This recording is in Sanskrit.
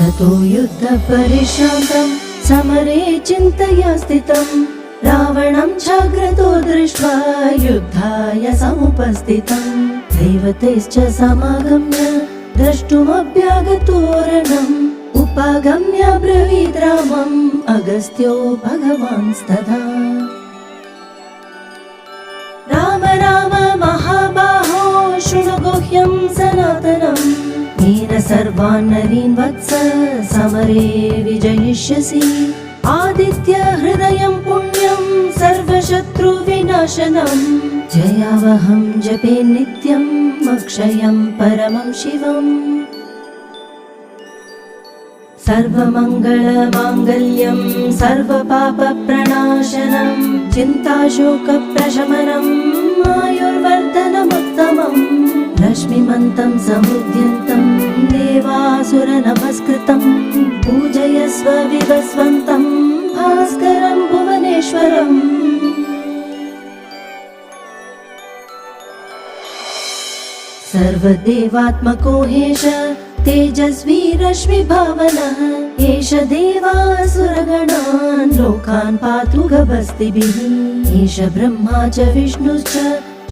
ततो युद्धपरिश्रान्तं समरे चिन्तया स्थितं रावणं चाग्रतो दृष्ट्वा युद्धाय समुपस्थितं देवतैश्च समागम्य द्रष्टुमभ्यागतोरणम् उपागम्य ब्रवीद् रामम् अगस्त्यो भगवांस्तथा राम राम महाबाहो शृणु गुह्यं सनातनम् येन सर्वान् नरीन् वत्स समरे विजयिष्यसि आदित्य हृदयं पुण्यं सर्वशत्रुविनाशनम् जयावहं जपे नित्यम् अक्षयं परमं शिवम् सर्वमङ्गलमाङ्गल्यं सर्वपापप्रणाशनं चिन्ताशोकप्रशमनम् आयुर्वर्धनमुत्तमम् रश्मिमन्तं समुद्यन्तं देवासुरनमस्कृतं पूजयस्व विवस्वन्तं भास्करं भुवनेश्वरम् सर्वदेवात्मको हेश तेजस्वी रश्मिभावनः एष देवासुरगणान् लोकान् पातु गभस्तिभिः एष ब्रह्मा च विष्णुश्च